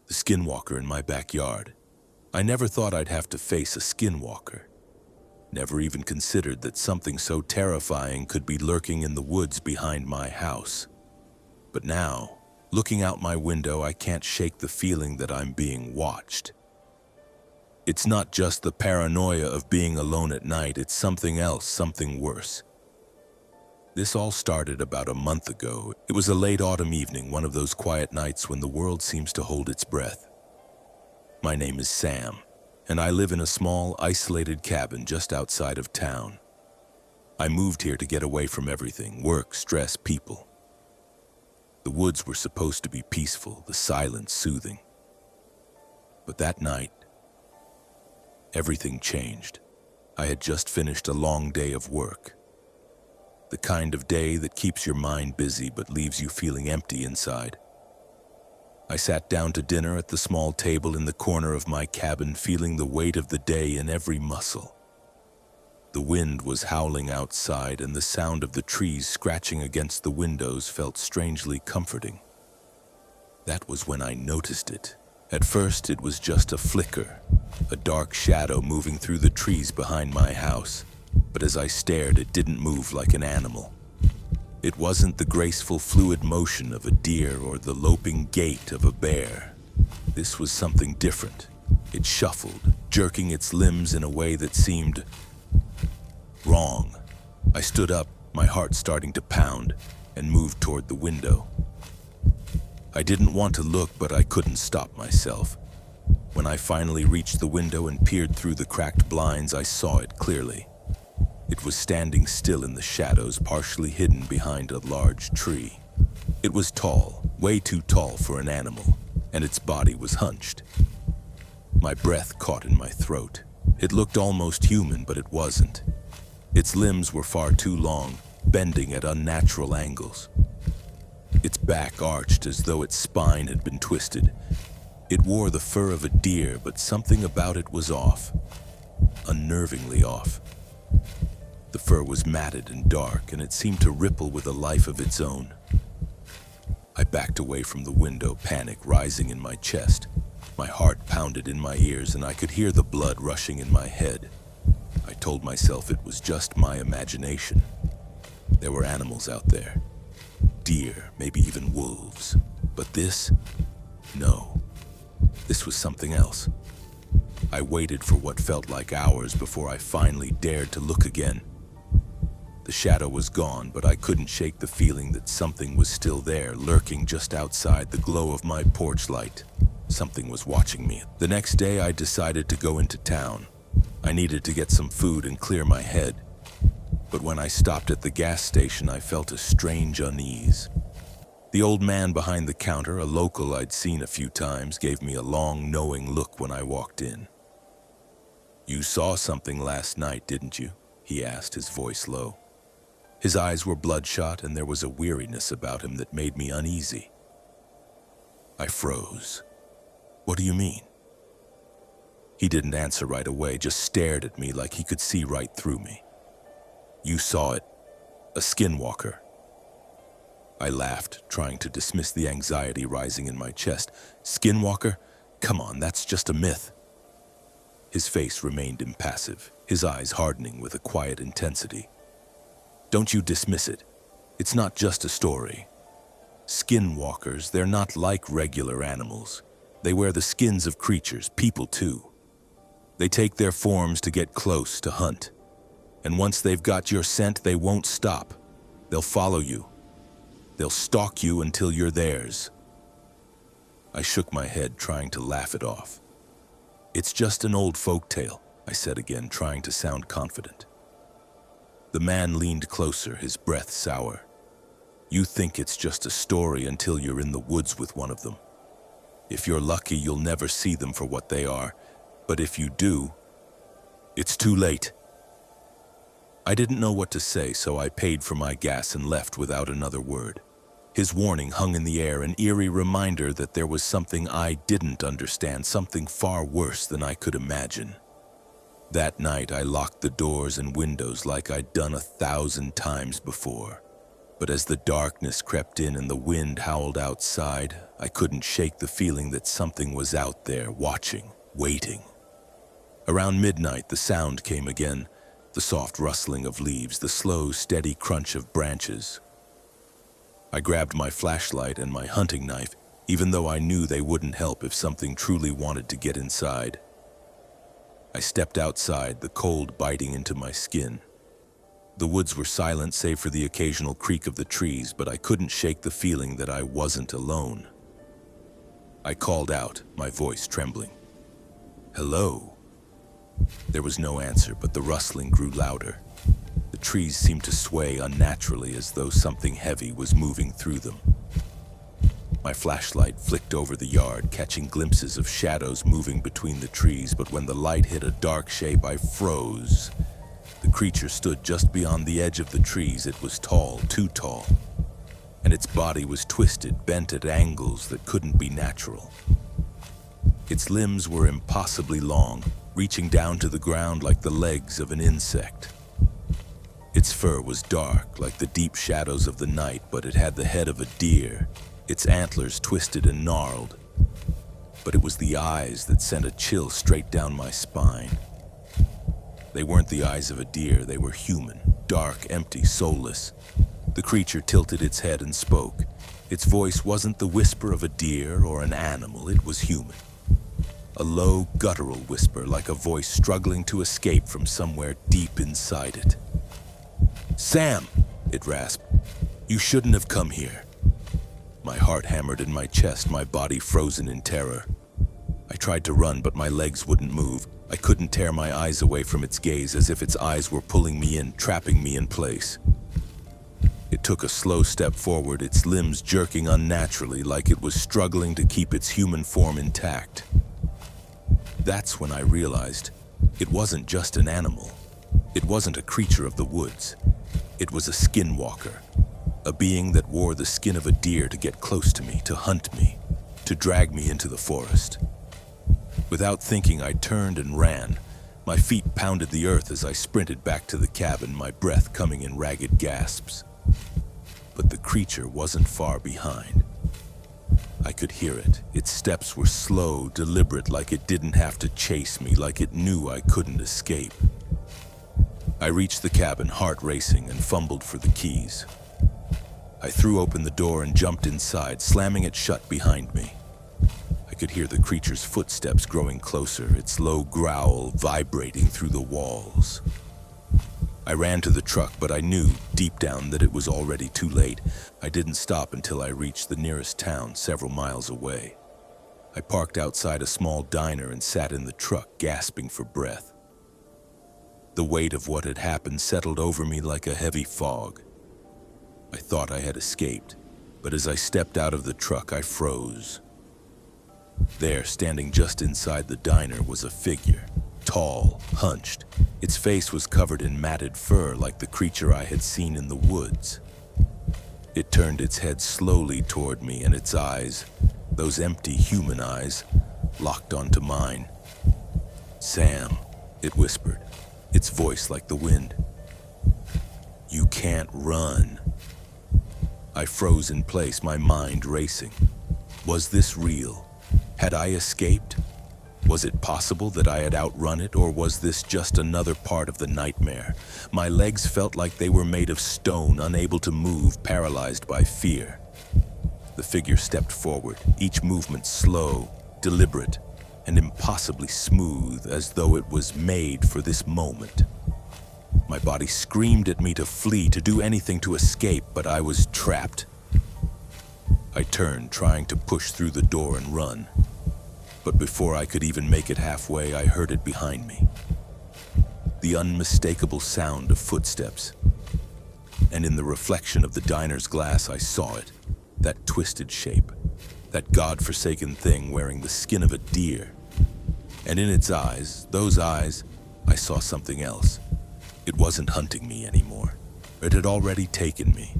the Skinwalker in my backyard. I never thought I'd have to face a Skinwalker. Never even considered that something so terrifying could be lurking in the woods behind my house. But now, looking out my window, I can't shake the feeling that I'm being watched. It's not just the paranoia of being alone at night, it's something else, something worse. This all started about a month ago. It was a late autumn evening, one of those quiet nights when the world seems to hold its breath. My name is Sam, and I live in a small, isolated cabin just outside of town. I moved here to get away from everything: work, stress, people. The woods were supposed to be peaceful, the silence soothing. But that night, everything changed. I had just finished a long day of work. The kind of day that keeps your mind busy but leaves you feeling empty inside. I sat down to dinner at the small table in the corner of my cabin, feeling the weight of the day in every muscle. The wind was howling outside, and the sound of the trees scratching against the windows felt strangely comforting. That was when I noticed it. At first, it was just a flicker, a dark shadow moving through the trees behind my house. But as I stared, it didn't move like an animal. It wasn't the graceful, fluid motion of a deer or the loping gait of a bear. This was something different. It shuffled, jerking its limbs in a way that seemed wrong. I stood up, my heart starting to pound, and moved toward the window. I didn't want to look, but I couldn't stop myself. When I finally reached the window and peered through the cracked blinds, I saw it clearly. It was standing still in the shadows, partially hidden behind a large tree. It was tall, way too tall for an animal, and its body was hunched. My breath caught in my throat. It looked almost human, but it wasn't. Its limbs were far too long, bending at unnatural angles. Its back arched as though its spine had been twisted. It wore the fur of a deer, but something about it was off. Unnervingly off. The fur was matted and dark, and it seemed to ripple with a life of its own. I backed away from the window, panic rising in my chest. My heart pounded in my ears, and I could hear the blood rushing in my head. I told myself it was just my imagination. There were animals out there. Deer, maybe even wolves. But this? No. This was something else. I waited for what felt like hours before I finally dared to look again. The shadow was gone, but I couldn't shake the feeling that something was still there, lurking just outside the glow of my porch light. Something was watching me. The next day, I decided to go into town. I needed to get some food and clear my head. But when I stopped at the gas station, I felt a strange unease. The old man behind the counter, a local I'd seen a few times, gave me a long, knowing look when I walked in. "You saw something last night, didn't you?" he asked, his voice low. His eyes were bloodshot, and there was a weariness about him that made me uneasy. I froze. "What do you mean?" He didn't answer right away, just stared at me like he could see right through me. "You saw it. A Skinwalker." I laughed, trying to dismiss the anxiety rising in my chest. "Skinwalker? Come on, that's just a myth." His face remained impassive, his eyes hardening with a quiet intensity. "Don't you dismiss it. It's not just a story. Skinwalkers, they're not like regular animals. They wear the skins of creatures, people too. They take their forms to get close, to hunt. And once they've got your scent, they won't stop. They'll follow you. They'll stalk you until you're theirs." I shook my head, trying to laugh it off. "It's just an old folktale," I said again, trying to sound confident. The man leaned closer, his breath sour. "You think it's just a story until you're in the woods with one of them. If you're lucky, you'll never see them for what they are. But if you do, it's too late." I didn't know what to say, so I paid for my gas and left without another word. His warning hung in the air, an eerie reminder that there was something I didn't understand, something far worse than I could imagine. That night, I locked the doors and windows like I'd done 1,000 times before. But as the darkness crept in and the wind howled outside, I couldn't shake the feeling that something was out there, watching, waiting. Around midnight, the sound came again, the soft rustling of leaves, the slow, steady crunch of branches. I grabbed my flashlight and my hunting knife, even though I knew they wouldn't help if something truly wanted to get inside. I stepped outside, the cold biting into my skin. The woods were silent save for the occasional creak of the trees, but I couldn't shake the feeling that I wasn't alone. I called out, my voice trembling. "Hello?" There was no answer, but the rustling grew louder. The trees seemed to sway unnaturally as though something heavy was moving through them. My flashlight flicked over the yard, catching glimpses of shadows moving between the trees, but when the light hit a dark shape, I froze. The creature stood just beyond the edge of the trees. It was tall, too tall, and its body was twisted, bent at angles that couldn't be natural. Its limbs were impossibly long, reaching down to the ground like the legs of an insect. Its fur was dark, like the deep shadows of the night, but it had the head of a deer, its antlers twisted and gnarled. But it was the eyes that sent a chill straight down my spine. They weren't the eyes of a deer, they were human, dark, empty, soulless. The creature tilted its head and spoke. Its voice wasn't the whisper of a deer or an animal, it was human. A low, guttural whisper, like a voice struggling to escape from somewhere deep inside it. "Sam," it rasped, "you shouldn't have come here." My heart hammered in my chest, my body frozen in terror. I tried to run, but my legs wouldn't move. I couldn't tear my eyes away from its gaze, as if its eyes were pulling me in, trapping me in place. It took a slow step forward, its limbs jerking unnaturally, like it was struggling to keep its human form intact. That's when I realized it wasn't just an animal. It wasn't a creature of the woods. It was a skinwalker, a being that wore the skin of a deer to get close to me, to hunt me, to drag me into the forest. Without thinking, I turned and ran. My feet pounded the earth as I sprinted back to the cabin, my breath coming in ragged gasps. But the creature wasn't far behind. I could hear it. Its steps were slow, deliberate, like it didn't have to chase me, like it knew I couldn't escape. I reached the cabin, heart racing, and fumbled for the keys. I threw open the door and jumped inside, slamming it shut behind me. I could hear the creature's footsteps growing closer, its low growl vibrating through the walls. I ran to the truck, but I knew, deep down, that it was already too late. I didn't stop until I reached the nearest town, several miles away. I parked outside a small diner and sat in the truck, gasping for breath. The weight of what had happened settled over me like a heavy fog. I thought I had escaped, but as I stepped out of the truck, I froze. There, standing just inside the diner, was a figure. Tall, hunched. Its face was covered in matted fur like the creature I had seen in the woods. It turned its head slowly toward me, and its eyes, those empty human eyes, locked onto mine. "Sam," it whispered, its voice like the wind. "You can't run." I froze in place, my mind racing. Was this real? Had I escaped? Was it possible that I had outrun it, or was this just another part of the nightmare? My legs felt like they were made of stone, unable to move, paralyzed by fear. The figure stepped forward, each movement slow, deliberate, and impossibly smooth, as though it was made for this moment. My body screamed at me to flee, to do anything to escape, but I was trapped. I turned, trying to push through the door and run. But before I could even make it halfway, I heard it behind me. The unmistakable sound of footsteps. And in the reflection of the diner's glass, I saw it. That twisted shape. That godforsaken thing wearing the skin of a deer. And in its eyes, those eyes, I saw something else. It wasn't hunting me anymore. It had already taken me.